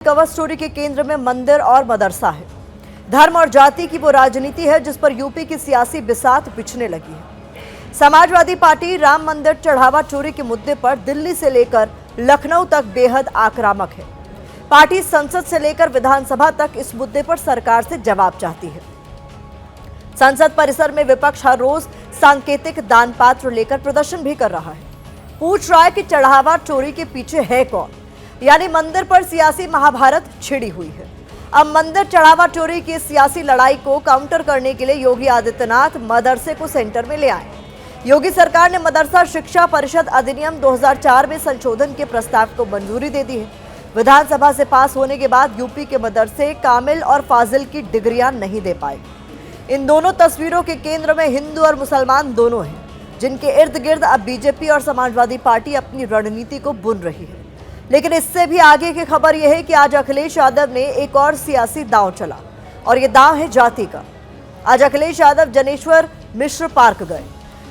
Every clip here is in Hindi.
कवर स्टोरी के केंद्र में मंदिर और मदरसा है। धर्म और जाति की वो राजनीति है जिस पर यूपी की सियासी बिसात बिछने लगी है। समाजवादी पार्टी राम मंदिर चढ़ावा चोरी के मुद्दे पर दिल्ली से लेकर लखनऊ तक बेहद आक्रामक है। पार्टी संसद से लेकर विधानसभा तक इस मुद्दे पर सरकार से जवाब चाहती है। संसद परिसर में विपक्ष हर रोज सांकेतिक दान पात्र लेकर प्रदर्शन भी कर रहा है। पूछ रहा है कि चढ़ावा चोरी के पीछे है कौन, यानी मंदिर पर सियासी महाभारत छिड़ी हुई है। अब मंदिर चढ़ावा चोरी की सियासी लड़ाई को काउंटर करने के लिए योगी आदित्यनाथ मदरसे को सेंटर में ले आए। योगी सरकार ने मदरसा शिक्षा परिषद अधिनियम 2004 में संशोधन के प्रस्ताव को मंजूरी दे दी है। विधानसभा से पास होने के बाद यूपी के मदरसे कामिल और फाजिल की डिग्रियां नहीं दे पाए। इन दोनों तस्वीरों के केंद्र में हिंदू और मुसलमान दोनों हैं, जिनके इर्द गिर्द अब बीजेपी और समाजवादी पार्टी अपनी रणनीति को बुन रही है। लेकिन इससे भी आगे की खबर यह है कि आज अखिलेश यादव ने एक और सियासी दांव चला, और यह दांव है जाति का। आज अखिलेश यादव जनेश्वर मिश्र पार्क गए।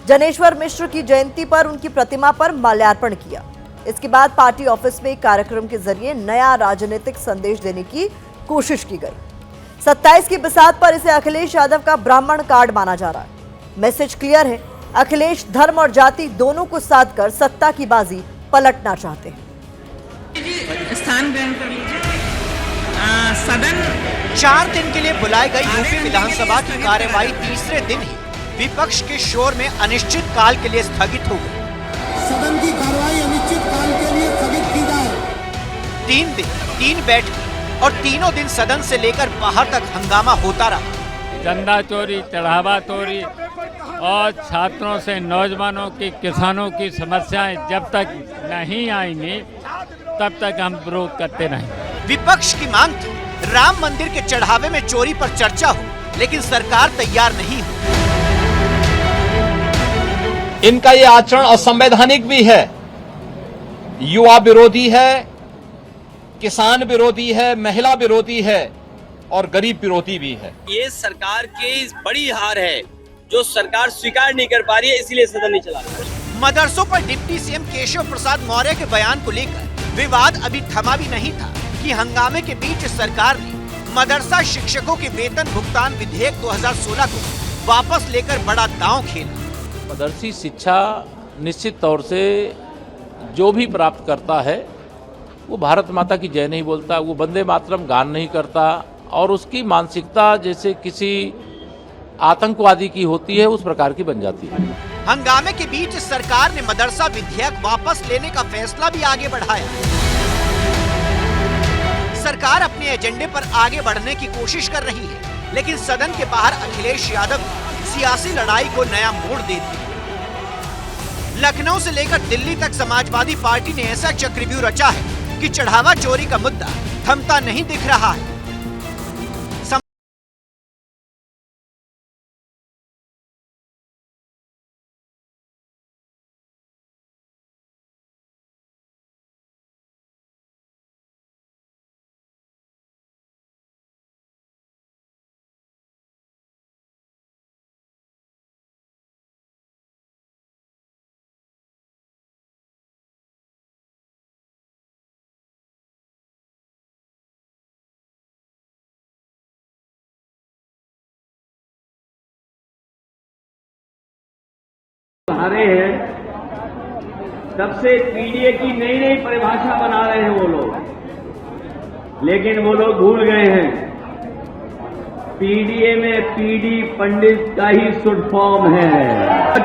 जनेश्वर मिश्र की जयंती पर उनकी प्रतिमा पर माल्यार्पण किया। इसके बाद पार्टी ऑफिस में एक कार्यक्रम के जरिए नया राजनीतिक संदेश देने की कोशिश की गई। 27 की बिसात पर इसे अखिलेश यादव का ब्राह्मण कार्ड माना जा रहा है। मैसेज क्लियर है, अखिलेश धर्म और जाति दोनों को साध कर सत्ता की बाजी पलटना चाहते हैं। स्थान ग्रहण कर लीजिए। सदन 4 दिन के लिए बुलाई गई यूपी विधानसभा की कार्यवाही तीसरे दिन ही विपक्ष के शोर में अनिश्चित काल के लिए स्थगित हो गई। सदन की कार्रवाई अनिश्चित काल के लिए स्थगित की जाए। 3 दिन 3 बैठकें और तीनों दिन सदन से लेकर बाहर तक हंगामा होता रहा। चंदा चोरी, चढ़ावा चोरी और छात्रों से नौजवानों की, किसानों की समस्याएं जब तक नहीं आएंगी तब तक हम विरोध करते रहेंगे। विपक्ष की मांग थी राम मंदिर के चढ़ावे में चोरी पर चर्चा हो, लेकिन सरकार तैयार नहीं हुई। इनका ये आचरण असंवैधानिक भी है, युवा विरोधी है, किसान विरोधी है, महिला विरोधी है और गरीब विरोधी भी है। ये सरकार की बड़ी हार है जो सरकार स्वीकार नहीं कर पा रही है, इसलिए सदन नहीं चला रही। मदरसों पर डिप्टी सीएम केशव प्रसाद मौर्य के बयान को लेकर विवाद अभी थमा भी नहीं था कि हंगामे के बीच सरकार ने मदरसा शिक्षकों के वेतन भुगतान विधेयक 2016 को वापस लेकर बड़ा दांव खेला। मदरसी शिक्षा निश्चित तौर से जो भी प्राप्त करता है वो भारत माता की जय नहीं बोलता, वो वंदे मातरम गान नहीं करता, और उसकी मानसिकता जैसे किसी आतंकवादी की होती है उस प्रकार की बन जाती है। हंगामे के बीच सरकार ने मदरसा विधेयक वापस लेने का फैसला भी आगे बढ़ाया। सरकार अपने एजेंडे पर आगे बढ़ने की कोशिश कर रही है, लेकिन सदन के बाहर अखिलेश यादव ने सियासी लड़ाई को नया मोड़ दे दिया। लखनऊ से लेकर दिल्ली तक समाजवादी पार्टी ने ऐसा चक्रव्यूह रचा है कि चढ़ावा चोरी का मुद्दा थमता नहीं दिख रहा है। हारे हैं, तब से पीडीए की नई नई परिभाषा बना रहे हैं वो लोग, लेकिन वो लोग भूल गए हैं पीडीए में पीडी पंडित का ही शुड फॉर्म है।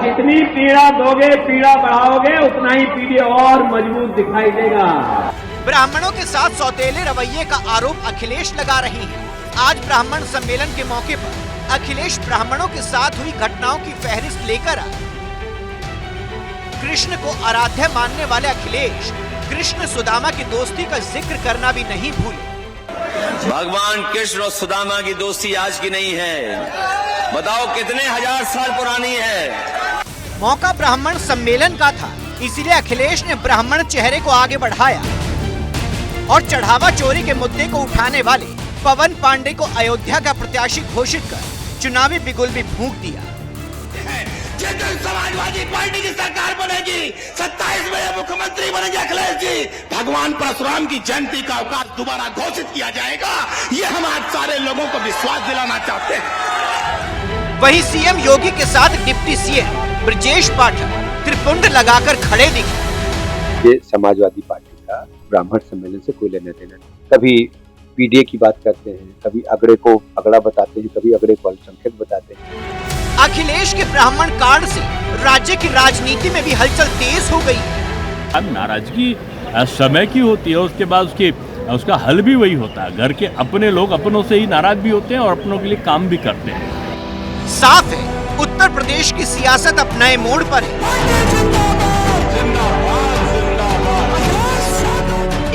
जितनी पीड़ा दोगे, पीड़ा बढ़ाओगे, उतना ही पीडीए और मजबूत दिखाई देगा। ब्राह्मणों के साथ सौतेले रवैये का आरोप अखिलेश लगा रही हैं। आज ब्राह्मण सम्मेलन के मौके पर अखिलेश ब्राह्मणों के साथ हुई घटनाओं की फहरिस्त लेकर आए। कृष्ण को आराध्य मानने वाले अखिलेश कृष्ण सुदामा की दोस्ती का जिक्र करना भी नहीं भूले। भगवान कृष्ण और सुदामा की दोस्ती आज की नहीं है, बताओ कितने हजार साल पुरानी है। मौका ब्राह्मण सम्मेलन का था, इसीलिए अखिलेश ने ब्राह्मण चेहरे को आगे बढ़ाया और चढ़ावा चोरी के मुद्दे को उठाने वाले पवन पांडे को अयोध्या का प्रत्याशी घोषित कर चुनावी बिगुल भी फूंक दिया। जिस समाजवादी पार्टी की सरकार बनेगी 27 में मुख्यमंत्री बनेंगे अखिलेश जी, भगवान परशुराम की जयंती का अवकाश दोबारा घोषित किया जाएगा। ये हम आज सारे लोगों को विश्वास दिलाना चाहते हैं। वहीं सीएम योगी के साथ डिप्टी सीएम ब्रजेश पाठक त्रिपुंड लगाकर खड़े दिखे। ये समाजवादी पार्टी का ब्राह्मण सम्मेलन से कोई लेना देना नहीं। कभी पीडीए की बात करते हैं, कभी अगड़े को अगड़ा बताते हैं, कभी अगड़े को अल्पसंख्यक बताते हैं। अखिलेश के ब्राह्मण कार्ड से राज्य की राजनीति में भी हलचल तेज हो गई। अब नाराजगी समय की होती है, उसके बाद उसका हल भी वही होता है। घर के अपने लोग अपनों से ही नाराज भी होते हैं और अपनों के लिए काम भी करते हैं। साफ है उत्तर प्रदेश की सियासत अब नए मोड़ पर है।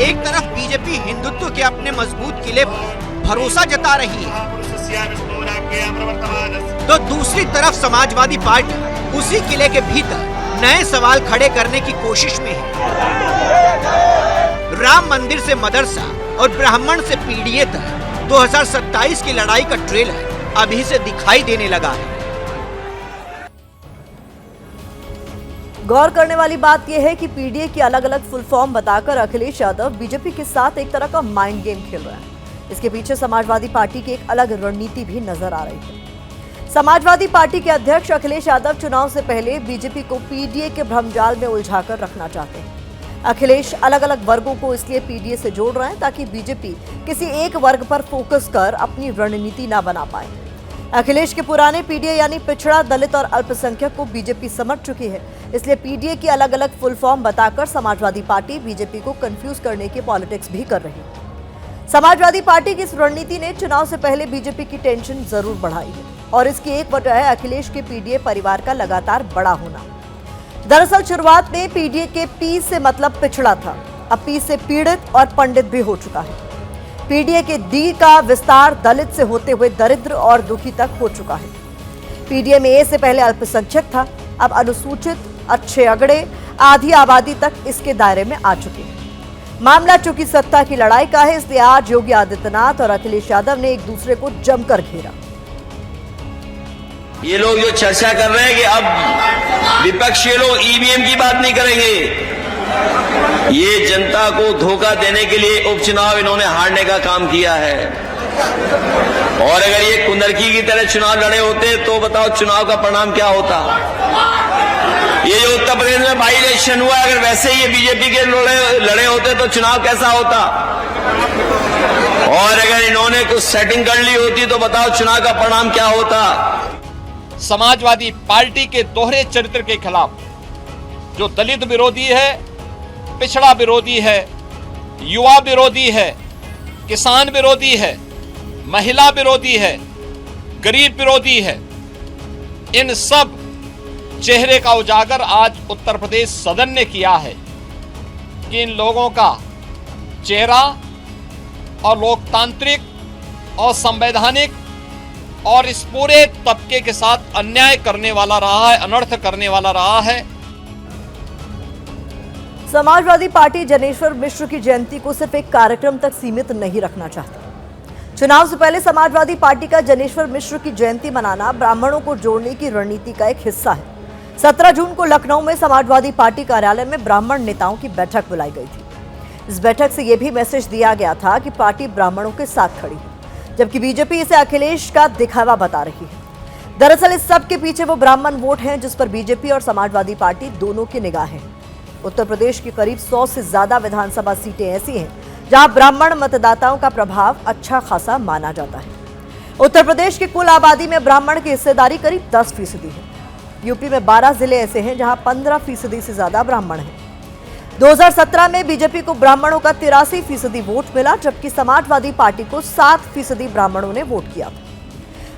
एक तरफ बीजेपी हिंदुत्व के अपने मजबूत किले पर भरोसा जता रही है, तो दूसरी तरफ समाजवादी पार्टी उसी किले के भीतर नए सवाल खड़े करने की कोशिश में है। राम मंदिर से मदरसा और ब्राह्मण से पीडीए तक 2027 की लड़ाई का ट्रेलर अभी से दिखाई देने लगा है। गौर करने वाली बात यह है कि पीडीए की अलग अलग फुल फॉर्म बताकर अखिलेश यादव बीजेपी के साथ एक तरह का माइंड गेम खेल रहे हैं। इसके पीछे समाजवादी पार्टी की एक अलग रणनीति भी नजर आ रही है। समाजवादी पार्टी के अध्यक्ष अखिलेश यादव चुनाव से पहले बीजेपी को पीडीए के भ्रमजाल में उलझाकर रखना चाहते हैं। अखिलेश अलग अलग वर्गों को इसलिए पीडीए से जोड़ रहे हैं ताकि बीजेपी किसी एक वर्ग पर फोकस कर अपनी रणनीति न बना पाए। अखिलेश के पुराने पीडीए यानी पिछड़ा, दलित और अल्पसंख्यक को बीजेपी समझ चुकी है, इसलिए पीडीए की अलग अलग फुल फॉर्म बताकर समाजवादी पार्टी बीजेपी को कंफ्यूज करने की पॉलिटिक्स भी कर रही है। समाजवादी पार्टी की इस रणनीति ने चुनाव से पहले बीजेपी की टेंशन जरूर बढ़ाई है और इसकी एक वजह है अखिलेश के पीडीए परिवार का लगातार बड़ा होना। दरअसल शुरुआत में पीडीए के पी से मतलब पिछड़ा था, अब पी से पीड़ित और पंडित भी हो चुका है। पीडीए के डी का विस्तार दलित से होते हुए दरिद्र और दुखी तक हो चुका है। पीडीए में ए से पहले अल्पसंख्यक था, अब अनुसूचित, अच्छे अगड़े, आधी आबादी तक इसके दायरे में आ चुके हैं। मामला चूंकि सत्ता की लड़ाई का है, इसलिए आज योगी आदित्यनाथ और अखिलेश यादव ने एक दूसरे को जमकर घेरा। ये लोग जो चर्चा कर रहे हैं कि अब विपक्षी लोग ईवीएम की बात नहीं करेंगे, ये जनता को धोखा देने के लिए उपचुनाव इन्होंने हारने का काम किया है। और अगर ये कुंदरकी की तरह चुनाव लड़े होते तो बताओ चुनाव का परिणाम क्या होता। ये जो उत्तर प्रदेश में बाई इलेक्शन हुआ, अगर वैसे ही ये बीजेपी के लड़े होते तो चुनाव कैसा होता। और अगर इन्होंने कुछ सेटिंग कर ली होती तो बताओ चुनाव का परिणाम क्या होता। समाजवादी पार्टी के दोहरे चरित्र के खिलाफ, जो दलित विरोधी है, पिछड़ा विरोधी है, युवा विरोधी है, किसान विरोधी है, महिला विरोधी है, गरीब विरोधी है, इन सब चेहरे का उजागर आज उत्तर प्रदेश सदन ने किया है कि इन लोगों का चेहरा और लोकतांत्रिक और संवैधानिक और इस पूरे तबके के साथ अन्याय करने वाला रहा है, अनर्थ करने वाला रहा है। समाजवादी पार्टी जनेश्वर मिश्र की जयंती को सिर्फ एक कार्यक्रम तक सीमित नहीं रखना चाहती। चुनाव से पहले समाजवादी पार्टी का जनेश्वर मिश्र की जयंती मनाना ब्राह्मणों को जोड़ने की रणनीति का एक हिस्सा है। 17 जून को लखनऊ में समाजवादी पार्टी कार्यालय में ब्राह्मण नेताओं की बैठक बुलाई गई थी। इस बैठक से यह भी मैसेज दिया गया था कि पार्टी ब्राह्मणों के साथ खड़ी है, जबकि बीजेपी इसे अखिलेश का दिखावा बता रही है। दरअसल इस सब के पीछे वो ब्राह्मण वोट हैं जिस पर बीजेपी और समाजवादी पार्टी दोनों की निगाहें हैं। उत्तर प्रदेश की करीब 100 से ज्यादा विधानसभा सीटें ऐसी हैं जहां ब्राह्मण मतदाताओं का प्रभाव अच्छा खासा माना जाता है। उत्तर प्रदेश की कुल आबादी में ब्राह्मण की हिस्सेदारी करीब 10% है। यूपी में 12 जिले ऐसे हैं जहां 15% से ज्यादा ब्राह्मण हैं। 2017 में बीजेपी को ब्राह्मणों का 83% वोट मिला, जबकि समाजवादी पार्टी को 7% ब्राह्मणों ने वोट किया।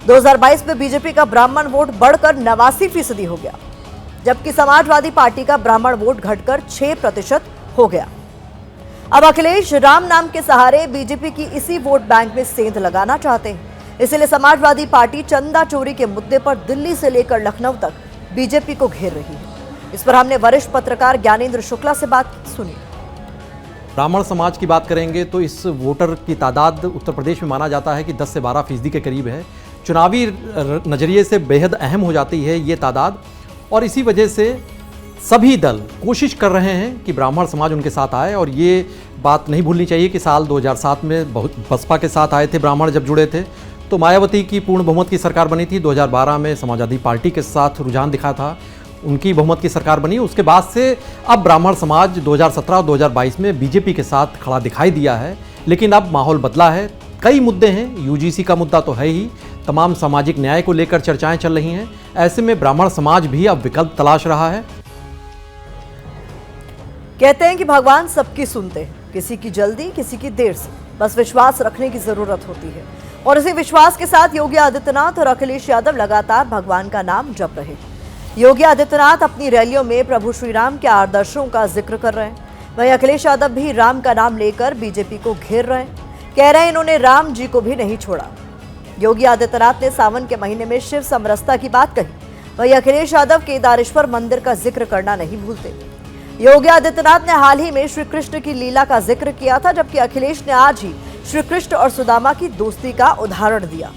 2022 में बीजेपी का ब्राह्मण वोट बढ़कर 89% हो गया, जबकि समाजवादी पार्टी का ब्राह्मण वोट घटकर 6% हो गया। अब अखिलेश राम नाम के सहारे बीजेपी की इसी वोट बैंक में सेंध लगाना चाहते हैं। इसलिए समाजवादी पार्टी चंदा चोरी के मुद्दे पर दिल्ली से लेकर लखनऊ तक बीजेपी को घेर रही है। इस पर हमने वरिष्ठ पत्रकार ज्ञानेंद्र शुक्ला से बात सुनी। ब्राह्मण समाज की बात करेंगे तो इस वोटर की तादाद उत्तर प्रदेश में माना जाता है कि 10 से 12% के करीब है। चुनावी नज़रिए से बेहद अहम हो जाती है ये तादाद। और इसी वजह से सभी दल कोशिश कर रहे हैं कि ब्राह्मण समाज उनके साथ आए। और ये बात नहीं भूलनी चाहिए कि साल 2007 में बहुत बसपा के साथ आए थे ब्राह्मण, जब जुड़े थे तो मायावती की पूर्ण बहुमत की सरकार बनी थी। 2012 में समाजवादी पार्टी के साथ रुझान दिखा था, उनकी बहुमत की सरकार बनी। उसके बाद से अब ब्राह्मण समाज 2017 और 2022 में बीजेपी के साथ खड़ा दिखाई दिया है। लेकिन अब माहौल बदला है, कई मुद्दे हैं, यूजीसी का मुद्दा तो है ही, तमाम सामाजिक न्याय को लेकर चर्चाएं चल रही हैं। ऐसे में ब्राह्मण समाज भी अब विकल्प तलाश रहा है। कहते हैं कि भगवान सबकी सुनते हैं, किसी की जल्दी किसी की देर से, बस विश्वास रखने की जरूरत होती है। और इसी विश्वास के साथ योगी आदित्यनाथ और अखिलेश यादव लगातार भगवान का नाम जप रहे। योगी आदित्यनाथ अपनी रैलियों में प्रभु श्री राम के आदर्शों का जिक्र कर रहे हैं, वहीं अखिलेश यादव भी राम का नाम लेकर बीजेपी को घेर रहे हैं। कह रहे हैं इन्होंने राम जी को भी नहीं छोड़ा। योगी आदित्यनाथ ने सावन के महीने में शिव समरसता की बात कही, वहीं अखिलेश यादव केदारेश्वर मंदिर का जिक्र करना नहीं भूलते। योगी आदित्यनाथ ने हाल ही में श्री कृष्ण की लीला का जिक्र किया था, जबकि अखिलेश ने आज ही श्री कृष्ण और सुदामा की दोस्ती का उदाहरण दिया।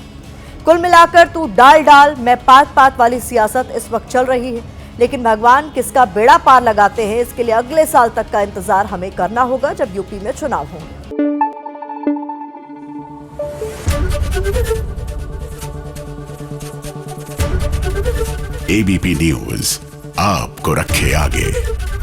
कुल मिलाकर तू डाल डाल मैं पात पात वाली सियासत इस वक्त चल रही है, लेकिन भगवान किसका बेड़ा पार लगाते हैं इसके लिए अगले साल तक का इंतजार हमें करना होगा, जब यूपी में चुनाव होंगे। एबीपी न्यूज आपको रखे आगे।